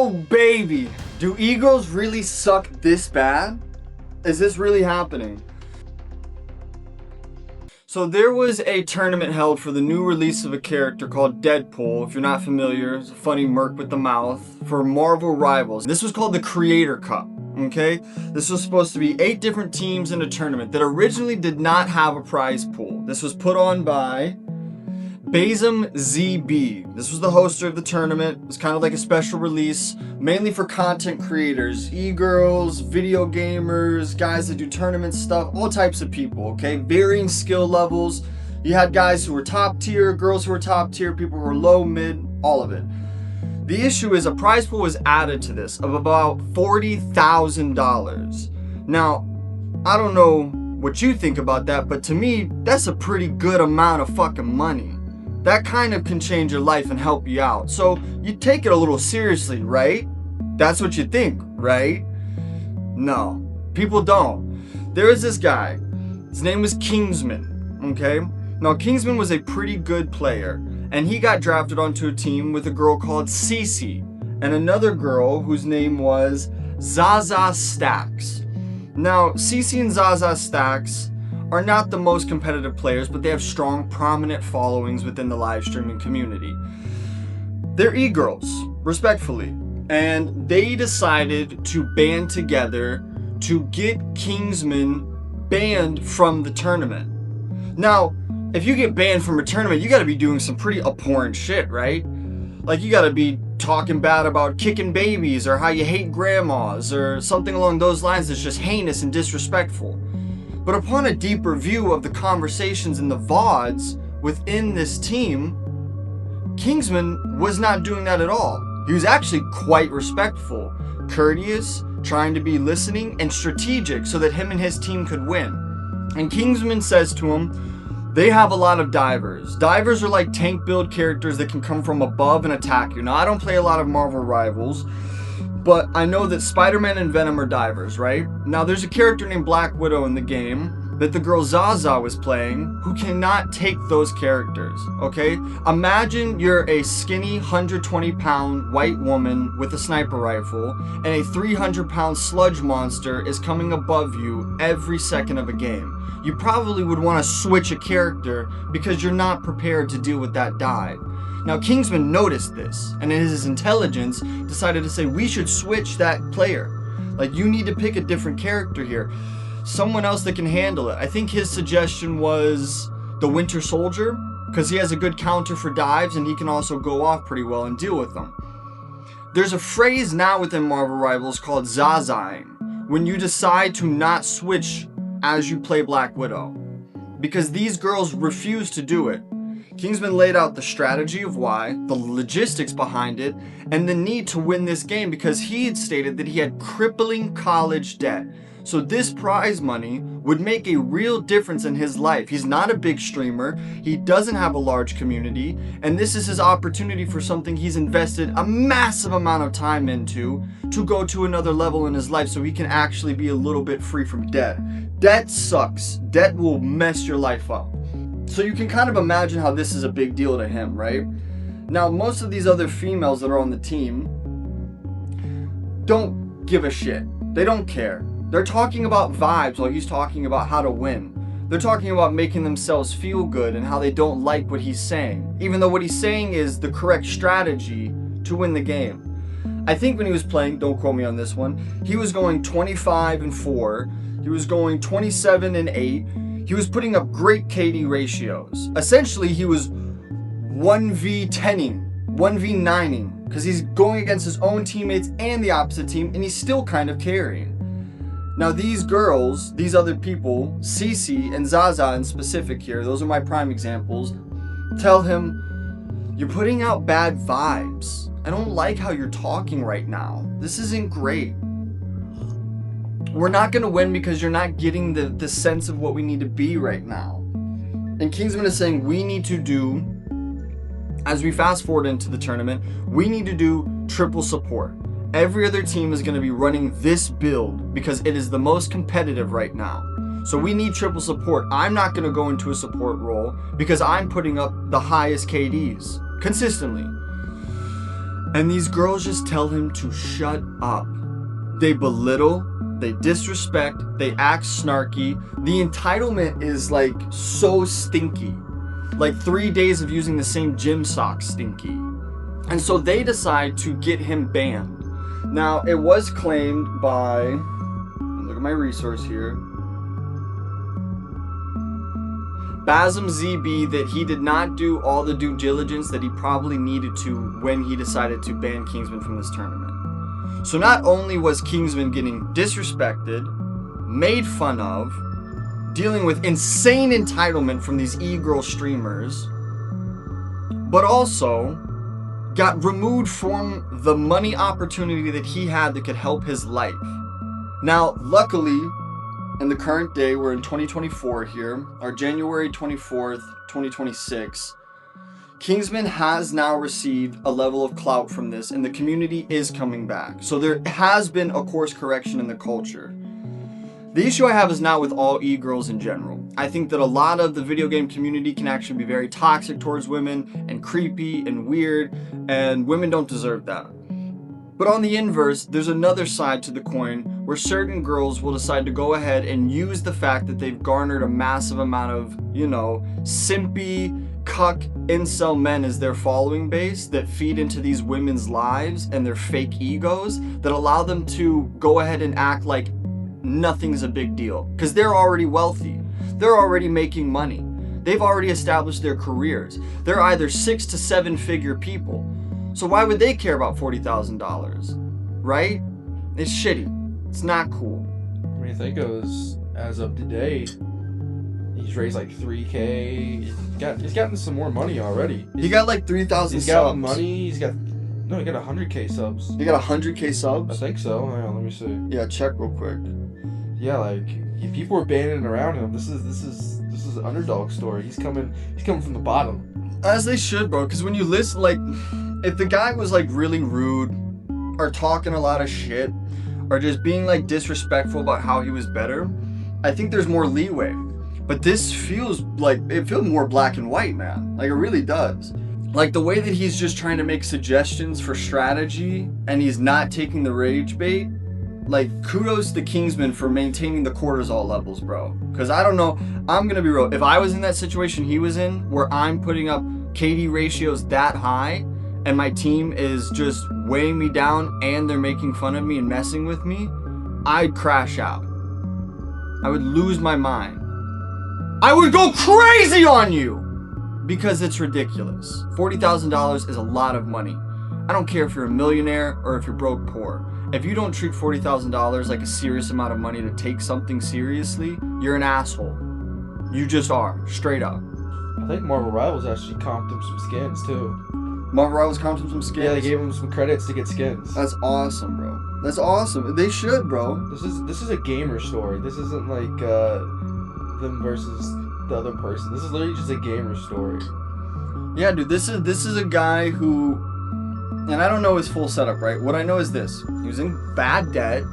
Oh baby, do e-girls really suck this bad? Is this really happening? So there was a tournament held for the new release of a character called Deadpool. If you're not familiar, it's a funny merc with the mouth, for Marvel Rivals. This was called the Creator Cup, okay? This was supposed to be 8 different teams in a tournament that originally did not have a prize pool. This was put on by Bazem ZB. This was the hoster of the tournament. It was kind of like a special release, mainly for content creators, e-girls, video gamers, guys that do tournament stuff, all types of people, okay? Varying skill levels. You had guys who were top tier, girls who were top tier, people who were low, mid, all of it. The issue is a prize pool was added to this of about $40,000. Now, I don't know what you think about that, but to me, that's a pretty good amount of fucking money. That kind of can change your life and help you out. So you take it a little seriously, right? That's what you think, right? No, people don't. There is this guy. His name was Kingsman, okay? Now, Kingsman was a pretty good player, and he got drafted onto a team with a girl called Cece and another girl whose name was Zaza Stacks. Now, Cece and Zaza Stacks are not the most competitive players, but they have strong, prominent followings within the live streaming community. They're e-girls, respectfully, and they decided to band together to get Kingsman banned from the tournament. Now, if you get banned from a tournament, you gotta be doing some pretty abhorrent shit, right? Like, you gotta be talking bad about kicking babies or how you hate grandmas or something along those lines that's just heinous and disrespectful. But upon a deeper view of the conversations in the VODs within this team, Kingsman was not doing that at all. He was actually quite respectful, courteous, trying to be listening, and strategic so that him and his team could win. And Kingsman says to him, they have a lot of divers. Divers are like tank build characters that can come from above and attack you. Now, I don't play a lot of Marvel Rivals, but I know that Spider-Man and Venom are divers, right? Now, there's a character named Black Widow in the game that the girl Zaza was playing who cannot take those characters, okay? Imagine you're a skinny 120-pound white woman with a sniper rifle and a 300-pound sludge monster is coming above you every second of a game. You probably would want to switch a character because you're not prepared to deal with that dive. Now, Kingsman noticed this, and in his intelligence, decided to say, we should switch that player. Like, you need to pick a different character here. Someone else that can handle it. I think his suggestion was the Winter Soldier, because he has a good counter for dives, and he can also go off pretty well and deal with them. There's a phrase now within Marvel Rivals called Zazaing, when you decide to not switch as you play Black Widow, because these girls refuse to do it. Kingsman laid out the strategy of why, the logistics behind it, and the need to win this game because he had stated that he had crippling college debt. So this prize money would make a real difference in his life. He's not a big streamer, he doesn't have a large community, and this is his opportunity for something he's invested a massive amount of time into to go to another level in his life so he can actually be a little bit free from debt. Debt sucks. Debt will mess your life up. So you can kind of imagine how this is a big deal to him, right? Now, most of these other females that are on the team don't give a shit. They don't care. They're talking about vibes while he's talking about how to win. They're talking about making themselves feel good and how they don't like what he's saying, even though what he's saying is the correct strategy to win the game. I think when he was playing, don't quote me on this one, he was going 25-4, he was going 27-8, he was putting up great KD ratios. Essentially, he was 1v10ing, 1v9ing, because he's going against his own teammates and the opposite team, and he's still kind of carrying. Now, these girls, these other people, Cece and Zaza in specific here, those are my prime examples, tell him, you're putting out bad vibes. I don't like how you're talking right now. This isn't great. We're not going to win because you're not getting the sense of what we need to be right now. And Kingsman is saying we need to do, as we fast forward into the tournament, we need to do triple support. Every other team is going to be running this build because it is the most competitive right now. So we need triple support. I'm not going to go into a support role because I'm putting up the highest KDs consistently. And these girls just tell him to shut up. They belittle, they disrespect, they act snarky. The entitlement is like so stinky. Like 3 days of using the same gym socks stinky. And so they decide to get him banned. Now, it was claimed by, look at my resource here, Basm ZB, that he did not do all the due diligence that he probably needed to when he decided to ban Kingsman from this tournament. So not only was Kingsman getting disrespected, made fun of, dealing with insane entitlement from these e-girl streamers, but also got removed from the money opportunity that he had that could help his life. Now, luckily, in the current day, we're in 2024 here, our January 24th, 2026. Kingsman has now received a level of clout from this, and the community is coming back. So there has been a course correction in the culture. The issue I have is not with all e-girls in general. I think that a lot of the video game community can actually be very toxic towards women and creepy and weird, and women don't deserve that. But on the inverse, there's another side to the coin where certain girls will decide to go ahead and use the fact that they've garnered a massive amount of, simpy, cuck, incel men as their following base that feed into these women's lives and their fake egos that allow them to go ahead and act like nothing's a big deal. Because they're already wealthy. They're already making money. They've already established their careers. They're either 6 to 7 figure people. So why would they care about $40,000? Right? It's shitty. It's not cool. I mean, I think it was, as of today, he's raised like $3K. He's gotten some more money already. He got like 3,000 subs. He's got money. He got 100K subs. He got 100K subs? I think so. Hang on, let me see. Yeah, check real quick. Yeah, like people were banding around him. This is an underdog story. He's coming from the bottom. As they should, bro. Because when you listen, like, if the guy was like really rude, or talking a lot of shit, or just being like disrespectful about how he was better, I think there's more leeway. But this feels more black and white, man. Like, it really does. Like, the way that he's just trying to make suggestions for strategy and he's not taking the rage bait. Like, kudos to Kingsman for maintaining the cortisol levels, bro. Because I don't know, I'm gonna be real. If I was in that situation he was in, where I'm putting up KD ratios that high, and my team is just weighing me down and they're making fun of me and messing with me, I'd crash out. I would lose my mind. I would go crazy on you! Because it's ridiculous. $40,000 is a lot of money. I don't care if you're a millionaire or if you're broke poor. If you don't treat $40,000 like a serious amount of money to take something seriously, you're an asshole. You just are, straight up. I think Marvel Rivals actually comped him some skins too. Marvel Rivals comped him some skins? Yeah, they gave him some credits to get skins. That's awesome, bro. That's awesome. They should, bro. This is a gamer story. This isn't like them versus the other person. This is literally just a gamer story. Yeah, dude, this is a guy who, and I don't know his full setup, right? What I know is this. He was in bad debt.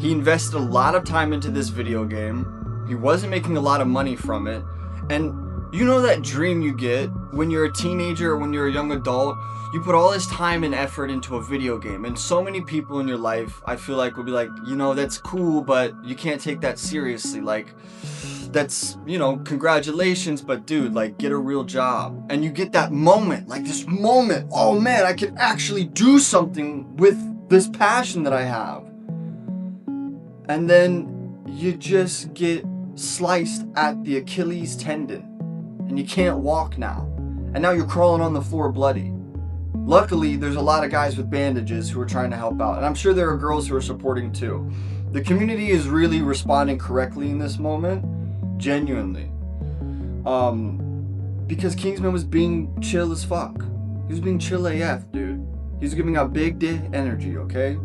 He invested a lot of time into this video game. He wasn't making a lot of money from it. And you know that dream you get when you're a teenager or when you're a young adult? You put all this time and effort into a video game. And so many people in your life, I feel like, will be like, that's cool, but you can't take that seriously. Like, that's, congratulations, but dude, like, get a real job. And you get that moment, like this moment, oh man, I can actually do something with this passion that I have. And then you just get sliced at the Achilles tendon and you can't walk now. And now you're crawling on the floor bloody. Luckily, there's a lot of guys with bandages who are trying to help out. And I'm sure there are girls who are supporting too. The community is really responding correctly in this moment. Genuinely. Because Kingsman was being chill as fuck. He was being chill AF, dude. He was giving out big dick energy, okay?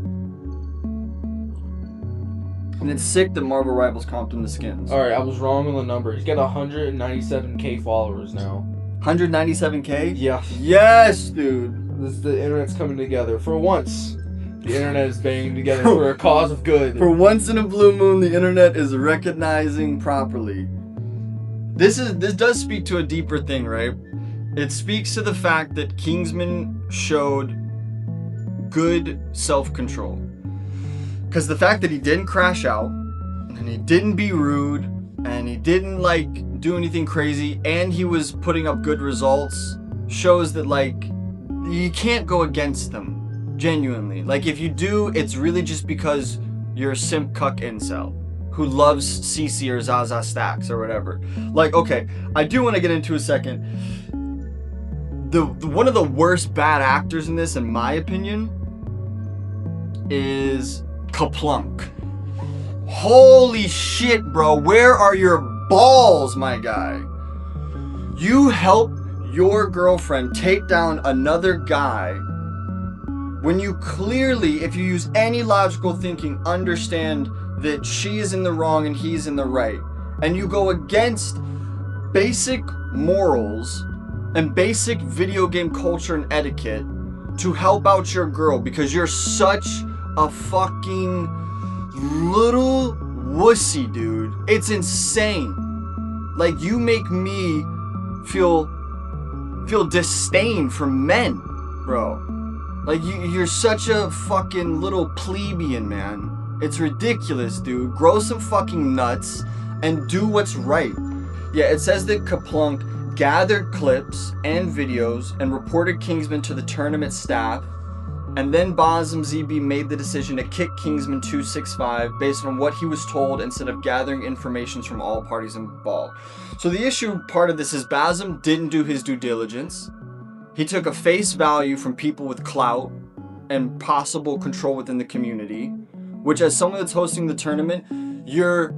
And it's sick that Marvel Rivals comped him the skins. Alright, I was wrong on the number. He's got 197K followers now. 197K? Yeah. Yes, dude. The internet's coming together. For once, the internet is banging together for a cause of good. For once in a blue moon, the internet is recognizing properly. This does speak to a deeper thing, right? It speaks to the fact that Kingsman showed good self-control. Because the fact that he didn't crash out, and he didn't be rude, and he didn't like do anything crazy, and he was putting up good results, shows that like you can't go against them, genuinely. Like if you do, it's really just because you're a simp cuck incel who loves CC or Zaza Stacks or whatever. Like, okay, I do want to get into a second. The one of the worst bad actors in this, in my opinion, is Kaplunk. Holy shit, bro. Where are your balls, my guy? You help your girlfriend take down another guy when you clearly, if you use any logical thinking, understand that she is in the wrong and he's in the right. And you go against basic morals and basic video game culture and etiquette to help out your girl because you're such a fucking little wussy, dude. It's insane. Like, you make me feel disdain for men, bro. Like, you're such a fucking little plebeian, man. It's ridiculous, dude. Grow some fucking nuts and do what's right. Yeah, it says that Kaplunk gathered clips and videos and reported Kingsman to the tournament staff, and then Basm ZB made the decision to kick Kingsman 265 based on what he was told instead of gathering information from all parties involved. So the issue part of this is Basm didn't do his due diligence. He took a face value from people with clout and possible control within the community, which, as someone that's hosting the tournament, your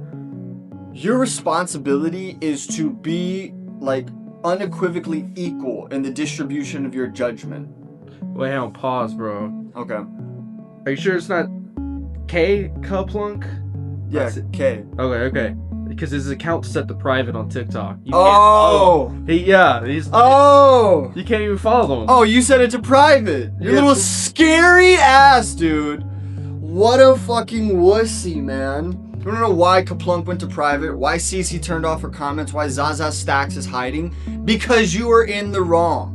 responsibility is to be like unequivocally equal in the distribution of your judgment. Wait, hang on, pause, bro. Okay. Are you sure it's not K Kaplunk? Yeah, K. Okay. Because his account's set to private on TikTok. He's Oh, you can't even follow him. Oh, you set it to private. You little scary ass, dude. What a fucking wussy, man. You wanna know why Kaplunk went to private? Why CC turned off her comments? Why Zaza Stacks is hiding? Because you are in the wrong.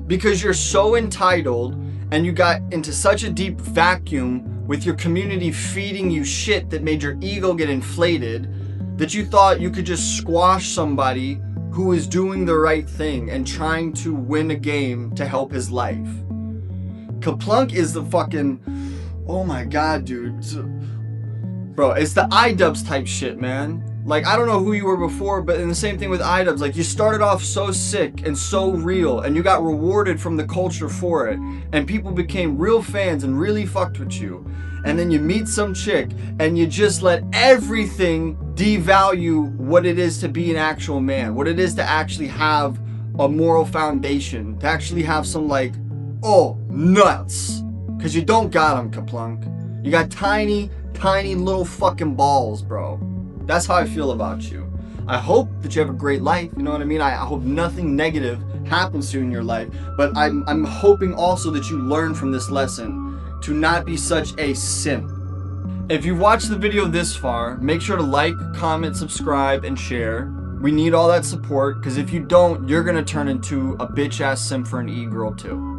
Because you're so entitled and you got into such a deep vacuum with your community feeding you shit that made your ego get inflated that you thought you could just squash somebody who is doing the right thing and trying to win a game to help his life. Kaplunk is the fucking... Oh my god, dude. Bro, it's the iDubbbz type shit, man. Like, I don't know who you were before, but in the same thing with iDubbbz, like, you started off so sick and so real, and you got rewarded from the culture for it, and people became real fans and really fucked with you. And then you meet some chick, and you just let everything devalue what it is to be an actual man, what it is to actually have a moral foundation, to actually have some, like, oh, nuts. Because you don't got them, Kaplunk. You got tiny, tiny little fucking balls, bro. That's how I feel about you. I hope that you have a great life, you know what I mean? I hope nothing negative happens to you in your life, but I'm hoping also that you learn from this lesson to not be such a simp. If you've watched the video this far, make sure to like, comment, subscribe, and share. We need all that support, because if you don't, you're gonna turn into a bitch-ass simp for an e-girl too.